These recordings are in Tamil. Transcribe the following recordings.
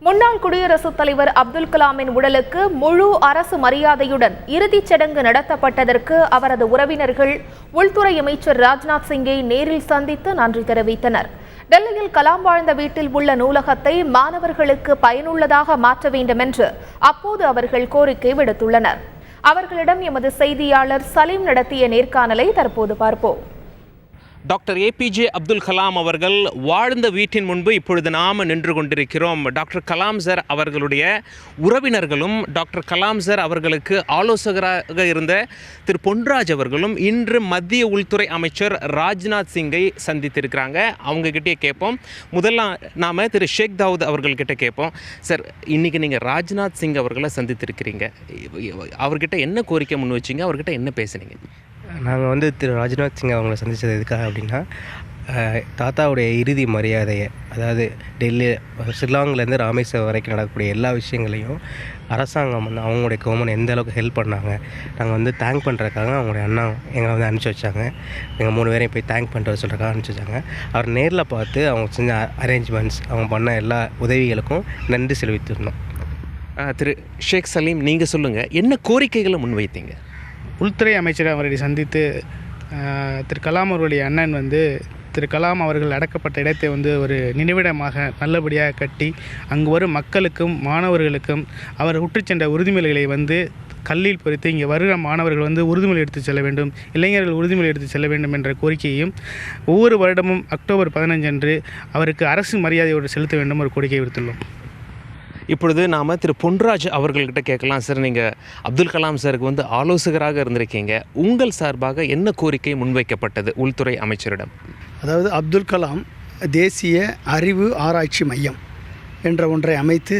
முன்னாள் குடியரசுத் தலைவர் அப்துல் கலாமின் உடலுக்கு முழு அரசு மரியாதையுடன் இறுதிச் சடங்கு நடத்தப்பட்டதற்கு அவரது உறவினர்கள் உள்துறை அமைச்சர் ராஜ்நாத் சிங்கை நேரில் சந்தித்து நன்றி தெரிவித்தனர். டெல்லியில் கலாம் வாழ்ந்த வீட்டில் உள்ள நூலகத்தை மாணவர்களுக்கு பயனுள்ளதாக மாற்ற வேண்டும் என்று அப்போது அவர்கள் கோரிக்கை விடுத்துள்ளனர். அவர்களிடம் எமது செய்தியாளர் சலீம் நடத்திய நேர்காணலை தற்போது பார்ப்போம். டாக்டர் ஏபிஜே அப்துல் கலாம் அவர்கள் வாழ்ந்த வீட்டின் முன்பு இப்பொழுது நாம் நின்று கொண்டிருக்கிறோம். டாக்டர் கலாம் சார் அவர்களுடைய உறவினர்களும் டாக்டர் கலாம் சார் அவர்களுக்கு ஆலோசகராக இருந்த திரு பொன்ராஜ் அவர்களும் இன்று மத்திய உள்துறை அமைச்சர் ராஜ்நாத் சிங்கை சந்தித்திருக்கிறாங்க. அவங்ககிட்டே கேட்போம். முதல்ல நாம் திரு ஷேக் தாவூத் அவர்கள்கிட்ட கேட்போம். சார், இன்றைக்கி நீங்கள் ராஜ்நாத் சிங் அவர்களை சந்தித்திருக்கிறீங்க. அவர்கிட்ட என்ன கோரிக்கை முன் வச்சிங்க? அவர்கிட்ட என்ன பேசுனீங்க? நாங்கள் திரு ராஜ்நாத் சிங் அவங்கள சந்தித்தது எதுக்காக அப்படின்னா, தாத்தாவுடைய இறுதி மரியாதையை, அதாவது டெல்லி ஷில்லாங்லேருந்து ராமேஸ்வரம் வரைக்கும் நடக்கக்கூடிய எல்லா விஷயங்களையும் அரசாங்கம் அவங்களுடைய கவர்மெண்ட் எந்த அளவுக்கு ஹெல்ப் பண்ணாங்க, நாங்கள் தேங்க் பண்ணுறதுக்காக அவங்களுடைய அண்ணா எங்களை அனுப்பிச்சி வச்சாங்க. எங்கள் 3 பேரையும் போய் தேங்க் பண்ணுறது சொல்கிறதுக்காக அனுப்பிச்சி வச்சாங்க. அவர் நேரில் பார்த்து அவங்க செஞ்ச அரேஞ்ச்மெண்ட்ஸ், அவங்க பண்ண எல்லா உதவிகளுக்கும் நன்றி செலுத்திடணும். திரு ஷேக் சலீம், நீங்கள் சொல்லுங்கள், என்ன கோரிக்கைகளை முன்வைத்தீங்க? உள்துறை அமைச்சர் அவரை சந்தித்து திரு கலாம் அவருடைய அண்ணன் திரு கலாம் அவர்கள் அடக்கப்பட்ட இடத்தை ஒரு நினைவிடமாக நல்லபடியாக கட்டி அங்கு வரும் மக்களுக்கும் மாணவர்களுக்கும் அவர் உற்று சென்ற உறுதிமொழிகளை கல்லில் பொறித்து இங்கே வருகிற மாணவர்கள் உறுதிமொழி எடுத்து செல்ல வேண்டும், இளைஞர்கள் உறுதிமொழி எடுத்து செல்ல வேண்டும் என்ற கோரிக்கையையும் ஒவ்வொரு வருடமும் அக்டோபர் 15 அன்று அவருக்கு அரசு மரியாதையோடு செலுத்த வேண்டும் ஒரு கோரிக்கை விடுத்துள்ளோம். இப்பொழுது நாம் திரு பொன்ராஜ் அவர்கள்கிட்ட கேட்கலாம். சார், நீங்கள் அப்துல் கலாம் சாருக்கு ஆலோசகராக இருந்திருக்கீங்க. உங்கள் சார்பாக என்ன கோரிக்கை முன்வைக்கப்பட்டது உள்துறை அமைச்சரிடம்? அதாவது அப்துல் கலாம் தேசிய அறிவு ஆராய்ச்சி மையம் என்ற ஒன்றை அமைத்து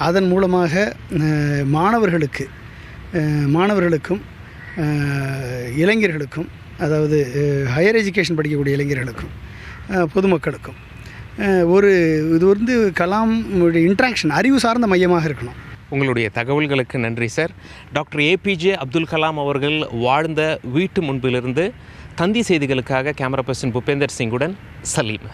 அதன் மூலமாக மாணவர்களுக்கும் இளைஞர்களுக்கும், அதாவது ஹையர் எஜுகேஷன் படிக்கக்கூடிய இளைஞர்களுக்கும் பொதுமக்களுக்கும் இது கலாம் இன்ட்ராக்ஷன் அறிவு சார்ந்த மையமாக இருக்கணும். உங்களுடைய தகவல்களுக்கு நன்றி sir. Doctor A P J Abdul Kalam அவர்கள் வாழ்ந்த வீட்டு முன்பிலிருந்து தந்தி செய்திகளுக்காக கேமரா பர்சன் பூபேந்தர் சிங்குடன் சலீம்.